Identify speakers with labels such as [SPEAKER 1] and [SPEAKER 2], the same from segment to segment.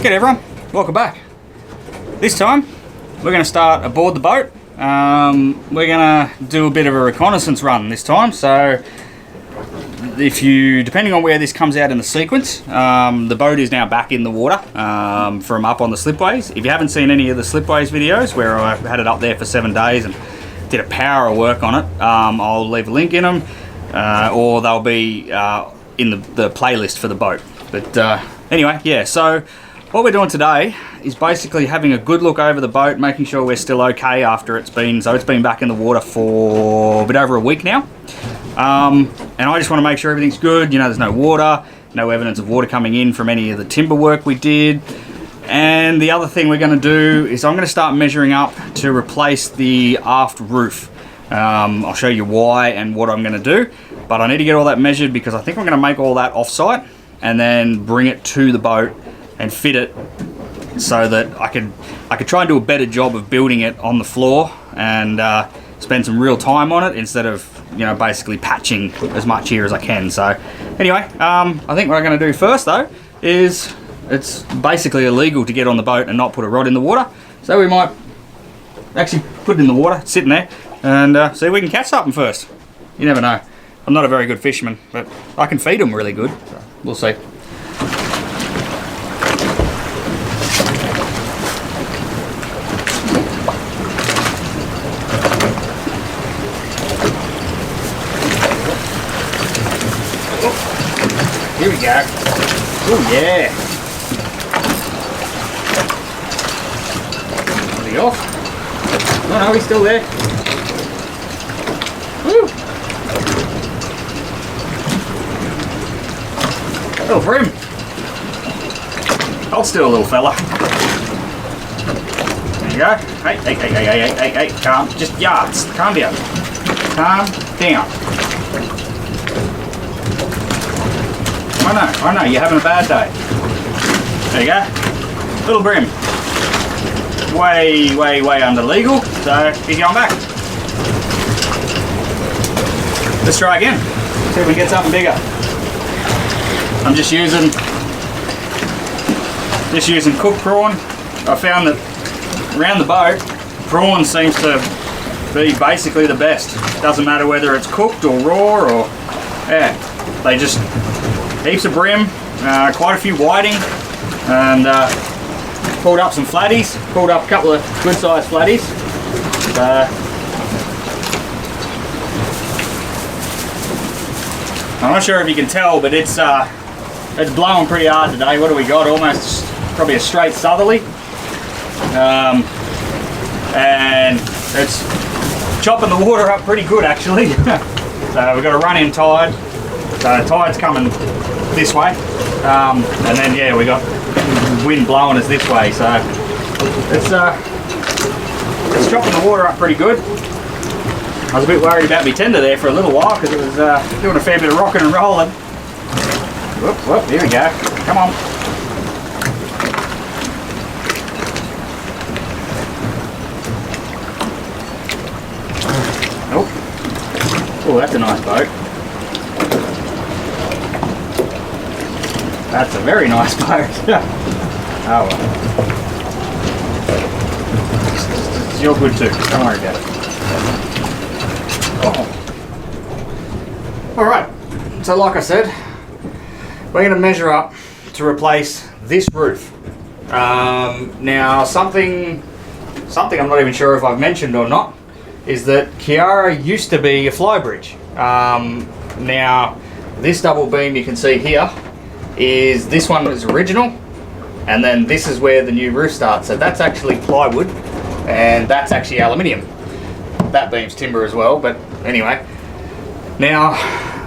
[SPEAKER 1] G'day everyone, welcome back. This time we're going to start aboard the boat. We're going to do a bit of a reconnaissance run this time. So depending on where this comes out in the sequence, the boat is now back in the water from up on the slipways. If you haven't seen any of the slipways videos where I had it up there for 7 days and did a power of work on it, I'll leave a link in them, or they'll be in the playlist for the boat. But anyway, yeah, so what we're doing today is basically having a good look over the boat, making sure we're still okay after it's been back in the water for a bit over a week now. And I just want to make sure everything's good. You know, there's no water, no evidence of water coming in from any of the timber work we did. And the other thing we're going to do is I'm going to start measuring up to replace the aft roof. I'll show you why and what I'm going to do, but I need to get all that measured because I think I'm going to make all that off-site and then bring it to the boat and fit it so that I could try and do a better job of building it on the floor and spend some real time on it instead of, you know, basically patching as much here as I can. So anyway, I think what I'm going to do first though is it's basically illegal to get on the boat and not put a rod in the water, so we might actually put it in the water, sitting there, and see if we can catch something first. You never know. I'm not a very good fisherman, but I can feed them really good, so we'll see. Here we go. Oh yeah. Is he off? Oh no, he's still there. Woo. Little brim. Hold still, little fella. There you go. Hey, calm. Just yards. Calm down. Calm down. I know, you're having a bad day. There you go. Little brim. Way under legal, so keep going back. Let's try again. See if we can get something bigger. I'm just using cooked prawn. I found that around the boat, prawn seems to be basically the best. Doesn't matter whether it's cooked or raw or, yeah, they just, heaps of brim, quite a few whiting, and pulled up some flatties, pulled up a couple of good sized flatties. I'm not sure if you can tell, but it's blowing pretty hard today. What do we got? Almost probably a straight southerly, and it's chopping the water up pretty good actually. So we've got a run-in tide. So tide's coming this way, and then yeah, we got wind blowing us this way. So it's chopping the water up pretty good. I was a bit worried about my tender there for a little while because it was doing a fair bit of rocking and rolling. Whoop, here we go. Come on. Oh, that's a nice boat. That's a very nice boat. Oh well. You're good too, don't worry about it. Oh. Alright, so like I said, we're going to measure up to replace this roof. Now something I'm not even sure if I've mentioned or not is that Kiarra used to be a flybridge. Now this double beam you can see here, this one is original, and then this is where the new roof starts. So that's actually plywood and that's actually aluminium. That beam's timber as well, but anyway. Now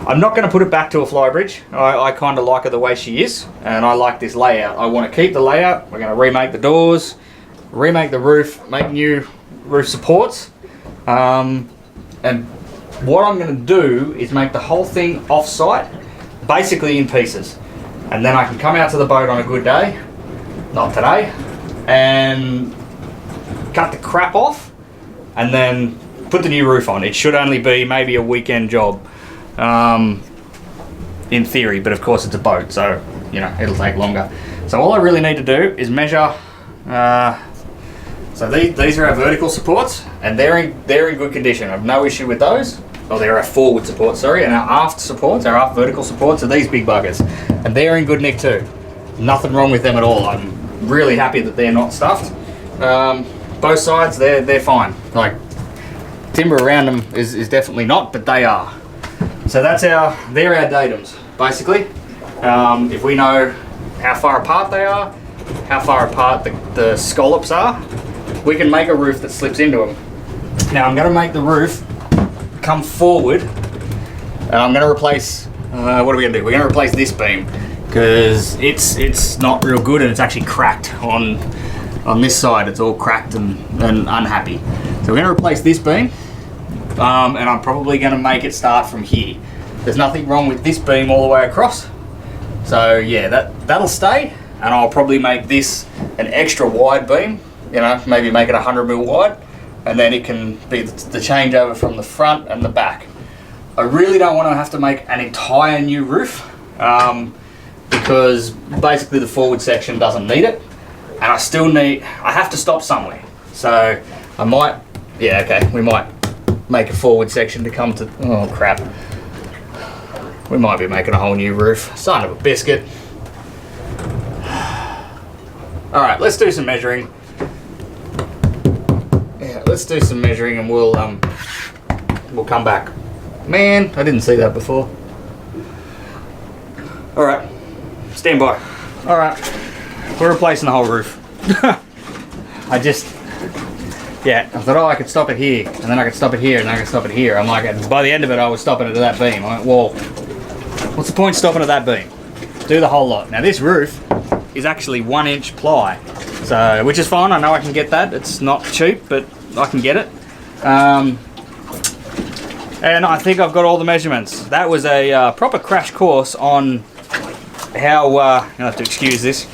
[SPEAKER 1] I'm not going to put it back to a flybridge. I kind of like her the way she is, and I like this layout. I want to keep the layout. We're going to remake the doors, remake the roof, make new roof supports, and what I'm going to do is make the whole thing off-site, basically in pieces. And then I can come out to the boat on a good day, not today, and cut the crap off and then put the new roof on. It should only be maybe a weekend job. in theory, but of course it's a boat, so you know it'll take longer. So all I really need to do is measure, so these are our vertical supports, and they're in good condition. I have no issue with those. Oh, they're our forward supports, sorry, and our aft supports, our aft vertical supports are these big buggers. And they're in good nick too. Nothing wrong with them at all. I'm really happy that they're not stuffed. Both sides, they're fine. Like, timber around them is definitely not, but they are. So they're our datums, basically. If we know how far apart they are, how far apart the scallops are, we can make a roof that slips into them. Now I'm going to make the roof come forward, and I'm going to replace, what are we going to do? We're going to replace this beam, because it's not real good, and it's actually cracked on this side. It's all cracked and unhappy. So we're going to replace this beam, and I'm probably going to make it start from here. There's nothing wrong with this beam all the way across. So yeah, that'll stay, and I'll probably make this an extra wide beam, you know, maybe make it 100 mil wide, and then it can be the changeover from the front and the back. I really don't want to have to make an entire new roof, because basically the forward section doesn't need it, and I have to stop somewhere. So I might, yeah, okay, we might make a forward section to come to, oh crap. We might be making a whole new roof. Son of a biscuit. Alright, let's do some measuring. Yeah, let's do some measuring and we'll come back. Man, I didn't see that before. Alright, stand by. Alright, we're replacing the whole roof. Yeah, I thought, oh, I could stop it here, and then I could stop it here, and then I could stop it here. I'm like, by the end of it, I was stopping it at that beam. I went, well, what's the point stopping at that beam? Do the whole lot. Now this roof is actually 1 inch ply, so, which is fine. I know I can get that. It's not cheap, but I can get it. And I think I've got all the measurements. That was a proper crash course on how, you'll have to excuse this.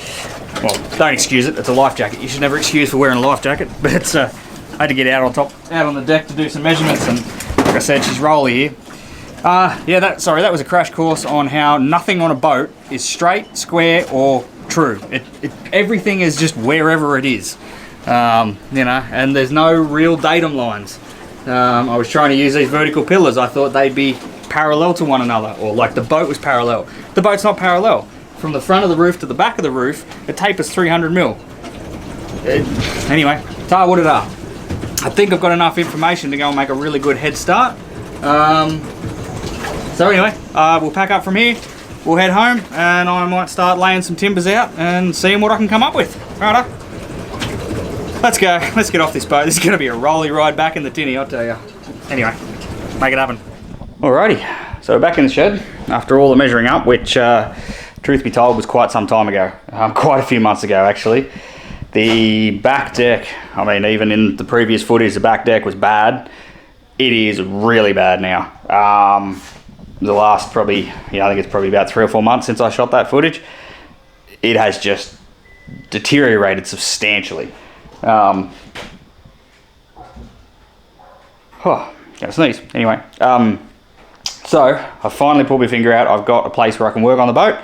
[SPEAKER 1] Well, don't excuse it, it's a life jacket. You should never excuse for wearing a life jacket, but it's, I had to get out on the deck to do some measurements, and like I said, she's rolly here. Yeah, that was a crash course on how nothing on a boat is straight, square, or true. Everything is just wherever it is, you know, and there's no real datum lines. I was trying to use these vertical pillars. I thought they'd be parallel to one another, or like the boat was parallel. The boat's not parallel. From the front of the roof to the back of the roof, it tapers 300 mil. Anyway, tell what it are. I think I've got enough information to go and make a really good head start. So anyway, we'll pack up from here, we'll head home, and I might start laying some timbers out and seeing what I can come up with. Righto. Let's go, let's get off this boat. This is going to be a rolly ride back in the tinny, I'll tell you. Anyway, make it happen. Alrighty, so we're back in the shed after all the measuring up, which truth be told was quite some time ago, quite a few months ago actually. The back deck, I mean, even in the previous footage, the back deck was bad. It is really bad now. The last probably, I think it's probably about 3 or 4 months since I shot that footage. It has just deteriorated substantially. Gonna sneeze. Anyway, so I finally pulled my finger out. I've got a place where I can work on the boat.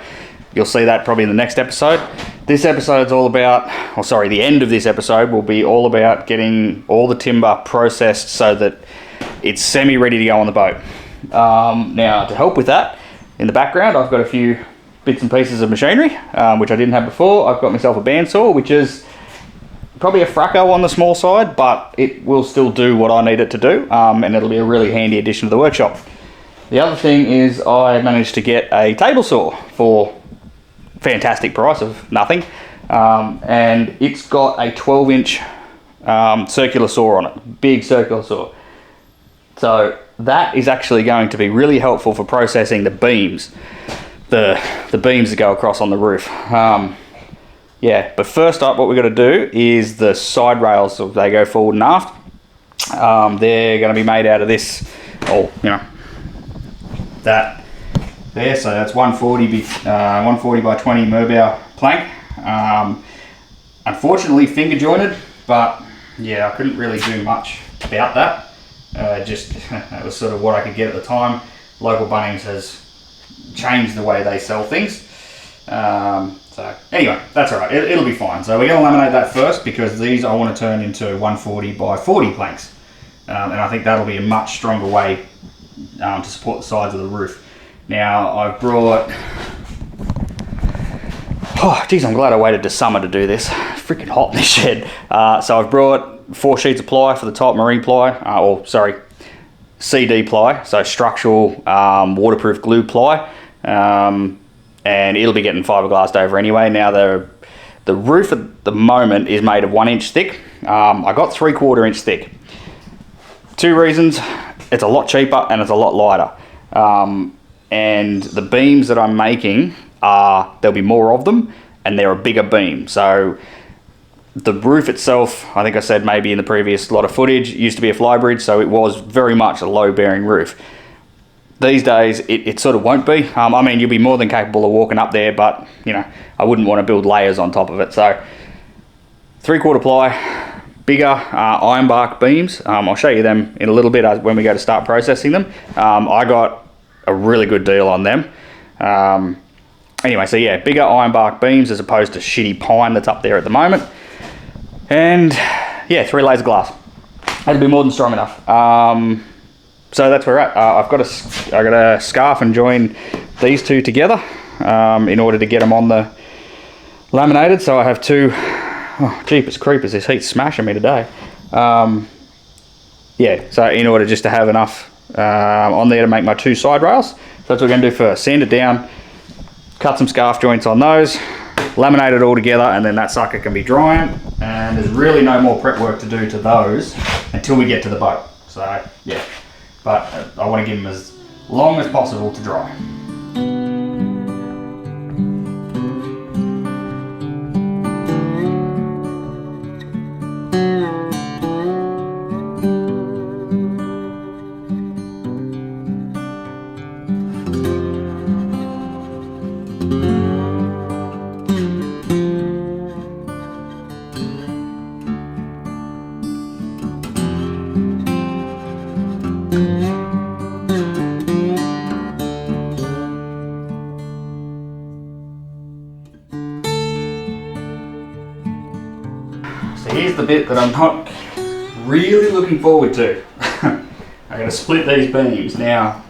[SPEAKER 1] You'll see that probably in the next episode. This episode's all about, or sorry, the end of this episode will be all about getting all the timber processed so that it's semi-ready to go on the boat. Now, to help with that, in the background, I've got a few bits and pieces of machinery, which I didn't have before. I've got myself a bandsaw, which is probably a fracco on the small side, but it will still do what I need it to do, and it'll be a really handy addition to the workshop. The other thing is I managed to get a table saw for fantastic price of nothing, and it's got a 12-inch circular saw on it, big circular saw. So that is actually going to be really helpful for processing the beams, the beams that go across on the roof. Yeah, but first up, what we're going to do is the side rails. So they go forward and aft. They're going to be made out of this, that there. So that's 140 by 20 Merbau plank. Unfortunately, finger jointed, but yeah, I couldn't really do much about that. That was sort of what I could get at the time. Local Bunnings has changed the way they sell things. So So anyway, that's all right. It'll be fine. So we're going to laminate that first because these I want to turn into 140 by 40 planks. And I think that'll be a much stronger way to support the sides of the roof. Now I've brought, oh geez, I'm glad I waited to summer to do this. It's freaking hot in this shed. So I've brought 4 sheets of ply for the top, marine ply, CD ply, so structural waterproof glue ply, and it'll be getting fiberglassed over anyway. Now the roof at the moment is made of 1 inch thick. I got 3/4 inch thick. 2 reasons: it's a lot cheaper and it's a lot lighter. And the beams that I'm making there'll be more of them, and they're a bigger beam. So the roof itself, I think I said maybe in the previous lot of footage, used to be a flybridge, so it was very much a low-bearing roof. These days, it sort of won't be. I mean, you'll be more than capable of walking up there, but you know, I wouldn't want to build layers on top of it. So 3/4 ply. Bigger ironbark beams. I'll show you them in a little bit when we go to start processing them. I got a really good deal on them. Anyway, so yeah, bigger ironbark beams as opposed to shitty pine that's up there at the moment. And yeah, 3 layers of glass. That'll be more than strong enough. So that's where we're at. I got a scarf and join these 2 together in order to get them on the laminated. So I have 2. Oh, jeepers creepers, this heat's smashing me today. Yeah, so in order just to have enough on there to make my 2 side rails. So that's what we're going to do first. Sand it down, cut some scarf joints on those, laminate it all together, and then that sucker can be drying. And there's really no more prep work to do to those until we get to the boat. So yeah, but I want to give them as long as possible to dry. So here's the bit that I'm not really looking forward to. I'm going to split these beams. Now,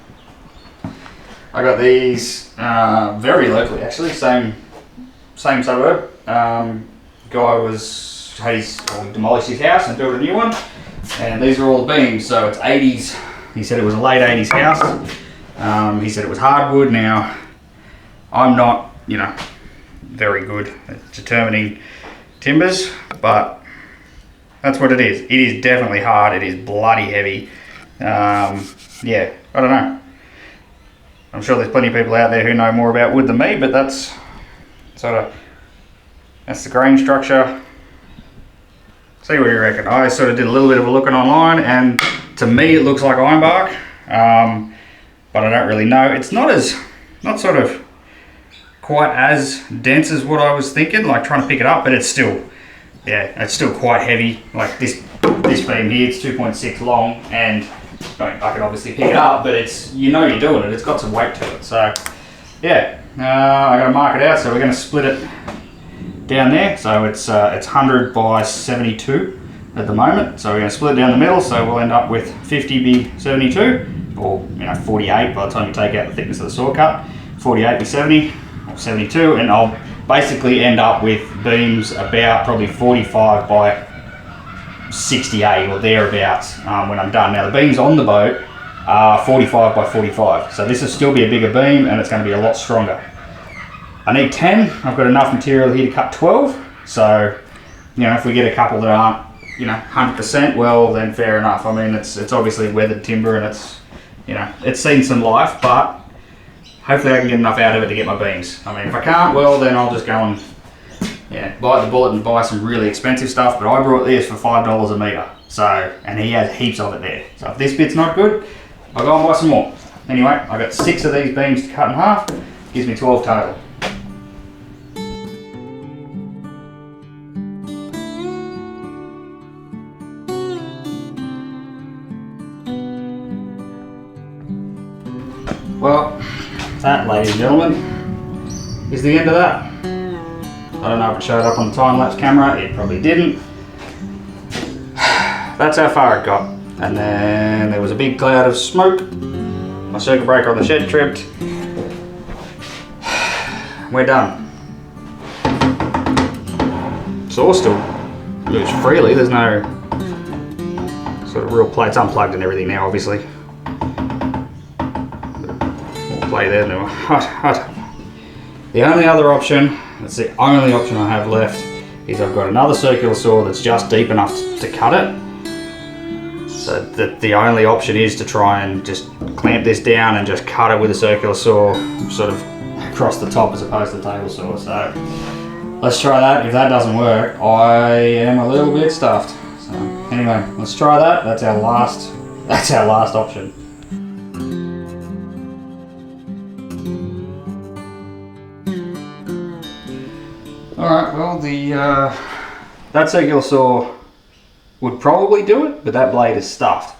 [SPEAKER 1] I got these very locally actually, same suburb. Guy demolished his house and built a new one, and these are all the beams. So it's 80s. He said it was a late 80s house. He said it was hardwood. Now, I'm not, very good at determining timbers, but that's what it is. It is definitely hard. It is bloody heavy. Yeah, I don't know. I'm sure there's plenty of people out there who know more about wood than me, but that's the grain structure. See what you reckon. I sort of did a little bit of a looking online, and to me it looks like ironbark, but I don't really know. It's not sort of quite as dense as what I was thinking, like trying to pick it up, but it's still quite heavy. Like this beam here, it's 2.6 long, and I can obviously pick it up, but it's, you're doing it. It's got some weight to it. So yeah, I got to mark it out. So we're going to split it down there. So it's 100 by 72 at the moment. So we're going to split it down the middle. So we'll end up with 50 be 72, or 48 by the time you take out the thickness of the saw cut. 48 be 70, or 72, and I'll basically end up with beams about probably 45 by 68 or thereabouts when I'm done. Now the beams on the boat are 45 by 45, so this will still be a bigger beam and it's going to be a lot stronger. I need 10. I've got enough material here to cut 12, so if we get a couple that aren't 100%, well then fair enough. I mean, it's obviously weathered timber and it's seen some life, but hopefully I can get enough out of it to get my beams. I mean, if I can't, well then I'll just go and bite the bullet and buy some really expensive stuff. But I brought this for $5 a metre, and he has heaps of it there. So if this bit's not good, I'll go and buy some more. Anyway, I got 6 of these beams to cut in half. Gives me 12 total. Well, that, ladies and gentlemen, is the end of that. I don't know if it showed up on the time-lapse camera, it probably didn't. That's how far it got. And then there was a big cloud of smoke. My circuit breaker on the shed tripped. We're done. Saw still moves freely, there's no sort of real play. It's unplugged and everything now, obviously. More play there now. The only other option, that's the only option I have left, is I've got another circular saw that's just deep enough to cut it. So the only option is to try and just clamp this down and just cut it with a circular saw, sort of across the top as opposed to the table saw. So let's try that. If that doesn't work, I am a little bit stuffed. So anyway, let's try that. That's our last option. Alright, well that circular saw would probably do it, but that blade is stuffed.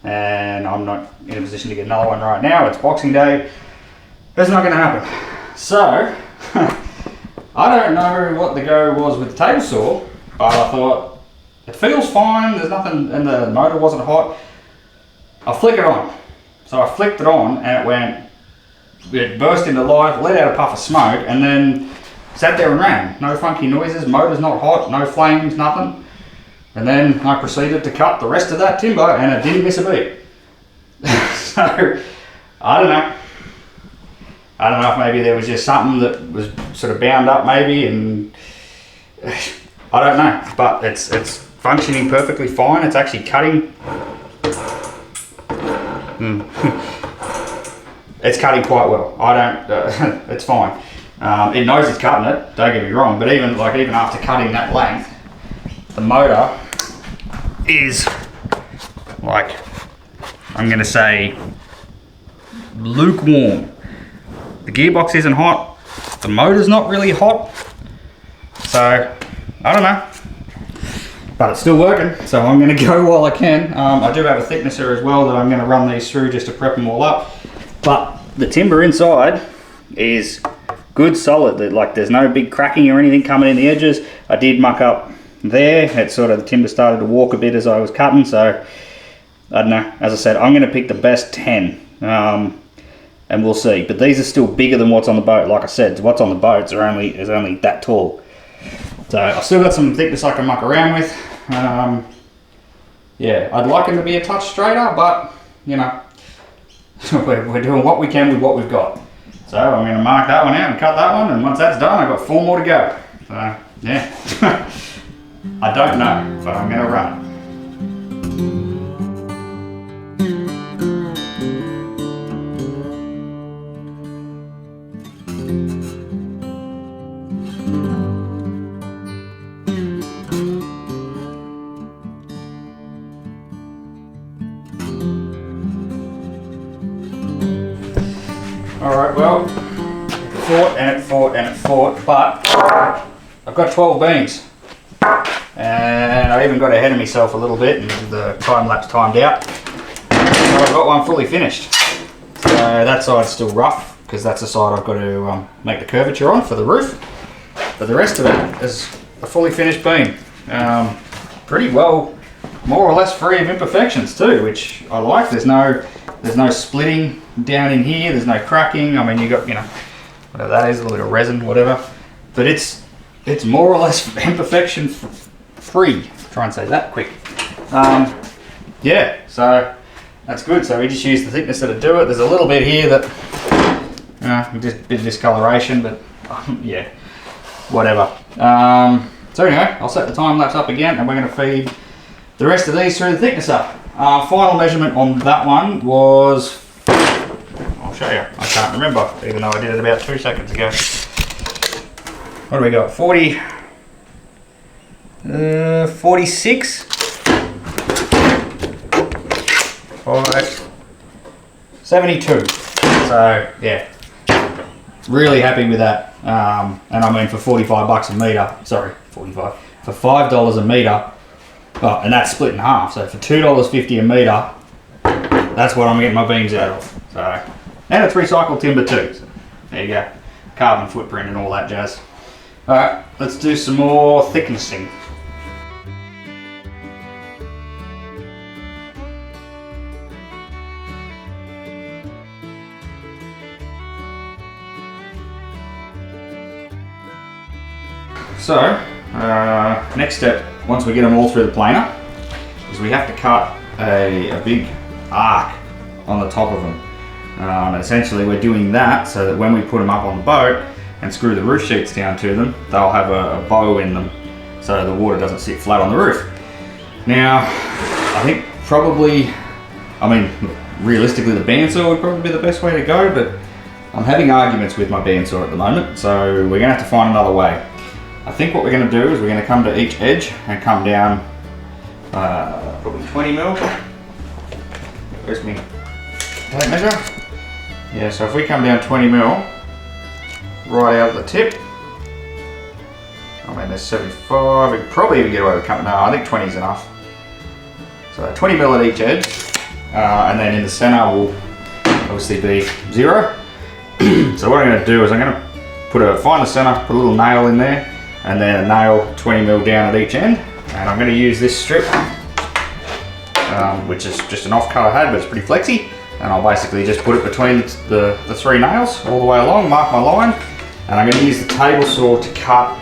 [SPEAKER 1] And I'm not in a position to get another one right now. It's Boxing Day. That's not going to happen. So, I don't know what the go was with the table saw, but I thought, it feels fine, there's nothing, and the motor wasn't hot. I'll flick it on. So I flicked it on and it burst into life, let out a puff of smoke, and then sat there and ran. No funky noises, motor's not hot, no flames, nothing. And then I proceeded to cut the rest of that timber and it didn't miss a beat. So, I don't know. I don't know if maybe there was just something that was sort of bound up maybe, and I don't know. But it's functioning perfectly fine. It's actually cutting. It's cutting quite well. I don't, it's fine. It knows it's cutting it, don't get me wrong, but even after cutting that length, the motor is like, I'm going to say, lukewarm. The gearbox isn't hot, the motor's not really hot, so I don't know, but it's still working, so I'm going to go while I can. I do have a thicknesser as well that I'm going to run these through just to prep them all up, but the timber inside is good, solid. Like, there's no big cracking or anything coming in the edges. I did muck up there. It's sort of, the timber started to walk a bit as I was cutting, so I don't know. As I said, I'm going to pick the best 10, and we'll see. But these are still bigger than what's on the boat. Like I said, what's on the boats is only that tall. So I've still got some thickness I can muck around with. Yeah, I'd like them to be a touch straighter, but you know, we're doing what we can with what we've got. So I'm going to mark that one out and cut that one, and once that's done, I've got 4 more to go. So yeah, I don't know, but I'm going to run it. Alright, well, it fought, but I've got 12 beams. And I even got ahead of myself a little bit, and the time lapse timed out. So I've got one fully finished. So that side's still rough, because that's the side I've got to make the curvature on for the roof. But the rest of it is a fully finished beam. Pretty well, more or less free of imperfections too, which I like. There's no splitting down in here, there's no cracking. I mean, you got, you know, whatever that is, a little bit of resin, whatever. But it's more or less imperfection free. Try and say that quick. Yeah, so that's good. So we just use the thickness to do it. There's a little bit here that, just a bit of discoloration, but yeah, whatever. So anyway, I'll set the time lapse up again, and we're going to feed the rest of these through the thicknesser. Final measurement on that one was, I'll show you, I can't remember, even though I did it about 2 seconds ago. What do we got? 46, 72. So yeah, really happy with that. And I mean, for 45 bucks a metre, sorry, 45, for $5 a metre, well, and that's split in half, so for $2.50 a metre, that's what I'm getting my beams out of. So, and it's recycled timber too, so there you go. Carbon footprint and all that jazz. Alright, let's do some more thicknessing. So, next step, once we get them all through the planer, is we have to cut a big arc on the top of them. Essentially we're doing that so that when we put them up on the boat and screw the roof sheets down to them, they'll have a bow in them so the water doesn't sit flat on the roof. Now, I think probably, realistically the bandsaw would probably be the best way to go, but I'm having arguments with my bandsaw at the moment, so we're going to have to find another way. I think what we're going to do is we're going to come to each edge and come down probably 20 mil. Where's me tape measure? Yeah, so if we come down 20 mil right out of the tip, there's 75, we could probably even get away with cutting. No, I think 20 is enough. So 20 mil at each edge, and then in the center will obviously be 0. So what I'm going to do is I'm going to find the center, put a little nail in there, and then a nail 20 mil down at each end. And I'm going to use this strip, which is just an off-color head, but it's pretty flexy. And I'll basically just put it between the 3 nails all the way along, mark my line, and I'm going to use the table saw to cut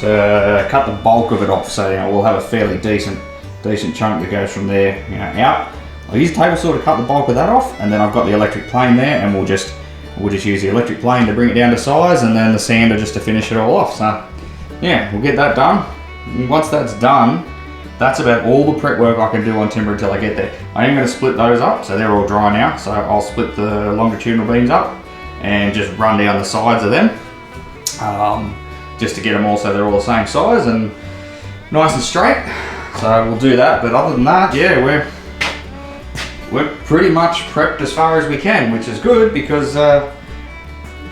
[SPEAKER 1] the bulk of it off. So we'll have a fairly decent chunk that goes from there out. I'll use the table saw to cut the bulk of that off, and then I've got the electric plane there, and we'll just use the electric plane to bring it down to size, and then the sander just to finish it all off. So yeah, we'll get that done. And once that's done, that's about all the prep work I can do on timber until I get there. I am going to split those up, so they're all dry now. So I'll split the longitudinal beams up and just run down the sides of them, just to get them all so they're all the same size and nice and straight. So we'll do that. But other than that, yeah, we're pretty much prepped as far as we can, which is good because I've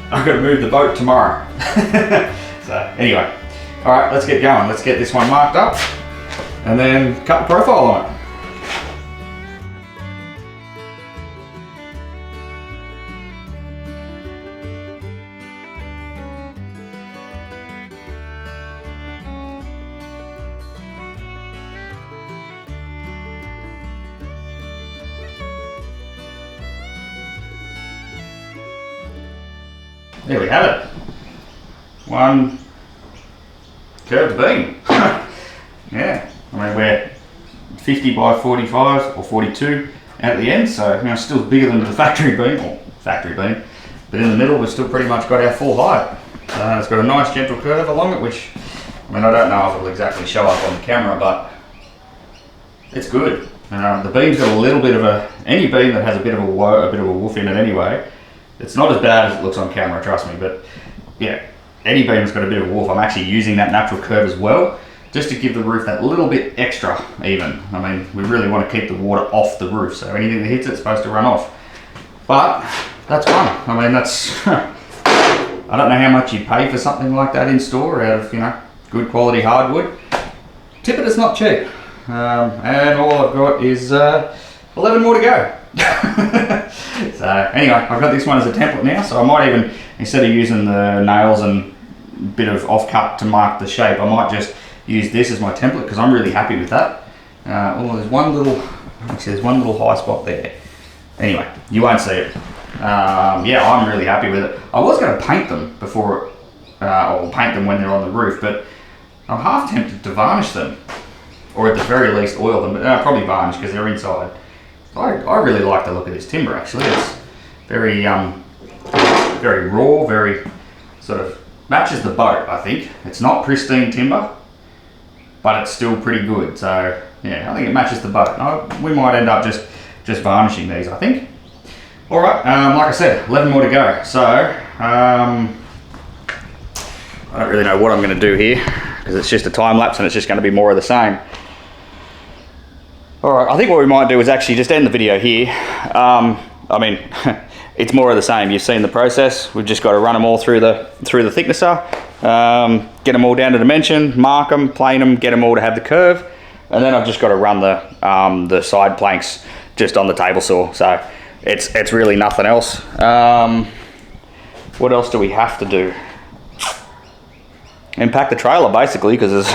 [SPEAKER 1] got to move the boat tomorrow. So anyway, all right, let's get going. Let's get this one marked up and then cut the profile on it. There we have it. One curved beam. Yeah, we're 50 by 45 or 42 at the end, so still bigger than the factory beam, but in the middle we've still pretty much got our full height. It's got a nice gentle curve along it, which I don't know if it'll exactly show up on the camera, but it's good. The beam's got a little bit of any beam that has a bit of a woof in it anyway. It's not as bad as it looks on camera, trust me, but yeah, any beam that's got a bit of a woof, I'm actually using that natural curve as well, just to give the roof that little bit extra even. We really want to keep the water off the roof, so anything that hits it's supposed to run off. But that's fun. That's I don't know how much you pay for something like that in store out of good quality hardwood. Tip it, it's not cheap. And all I've got is 11 more to go. So anyway, I've got this one as a template now, so I might even, instead of using the nails and bit of offcut to mark the shape, I might just use this as my template because I'm really happy with that. There's one little high spot there. Anyway, you won't see it. Yeah, I'm really happy with it. I was going to paint them before, or paint them when they're on the roof, but I'm half tempted to varnish them, or at the very least oil them, but probably varnish because they're inside. I really like the look of this timber actually. It's very very raw, very sort of matches the boat, I think. It's not pristine timber, but it's still pretty good. So yeah, I think it matches the boat. We might end up just varnishing these, I think. All right, like I said, 11 more to go. So I don't really know what I'm going to do here because it's just a time lapse and it's just going to be more of the same. All right, I think what we might do is actually just end the video here. It's more of the same. You've seen the process. We've just got to run them all through the thicknesser, get them all down to dimension, mark them, plane them, get them all to have the curve, and then I've just got to run the side planks just on the table saw. So it's really nothing else. What else do we have to do? and pack the trailer basically, because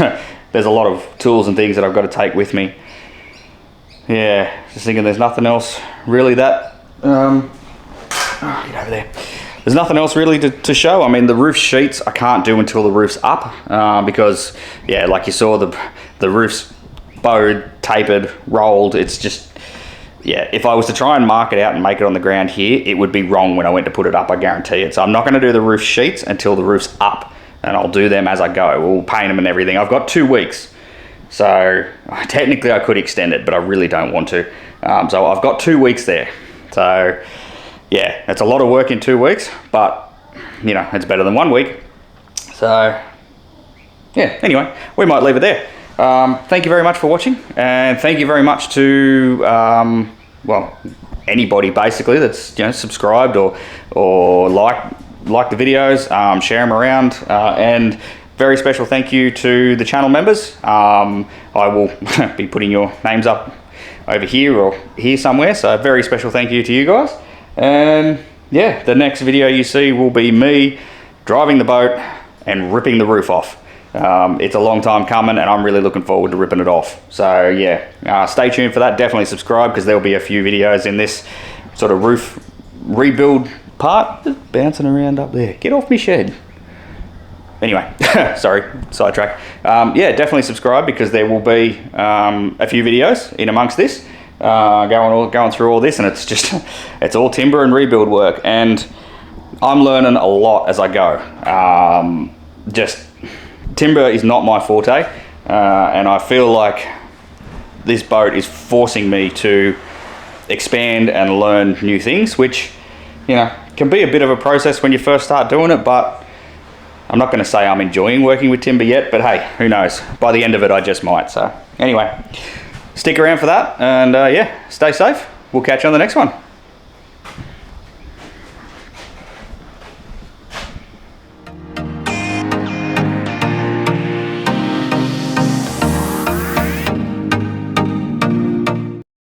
[SPEAKER 1] there's a lot of tools and things that I've got to take with me. Yeah, just thinking there's nothing else really that, get over there. There's nothing else really to show. I mean, the roof sheets I can't do until the roof's up, because, yeah, like you saw, the roof's bowed, tapered, rolled. It's just, yeah, if I was to try and mark it out and make it on the ground here, it would be wrong when I went to put it up, I guarantee it. So I'm not going to do the roof sheets until the roof's up, and I'll do them as I go. We'll paint them and everything. I've got 2 weeks. So technically I could extend it, but I really don't want to. So I've got 2 weeks there. So yeah, it's a lot of work in 2 weeks, but you know, it's better than 1 week. So yeah, anyway, we might leave it there. Thank you very much for watching, and thank you very much to, well, anybody basically that's, you know, subscribed or like the videos, share them around, and very special thank you to the channel members. I will be putting your names up over here or here somewhere, so very special thank you to you guys. And yeah, the next video you see will be me driving the boat and ripping the roof off. It's a long time coming, and I'm really looking forward to ripping it off. So yeah, stay tuned for that. Definitely subscribe, because there'll be a few videos in this sort of roof rebuild part. Just bouncing around up there. Get off me shed. Anyway, sorry, sidetrack. Yeah, definitely subscribe, because there will be a few videos in amongst this, going through all this, and it's just, it's all timber and rebuild work, and I'm learning a lot as I go. Just timber is not my forte, and I feel like this boat is forcing me to expand and learn new things, which, you know, can be a bit of a process when you first start doing it, but I'm not going to say I'm enjoying working with timber yet, but hey, who knows? By the end of it, I just might. So anyway, stick around for that, and yeah, stay safe. We'll catch you on the next one.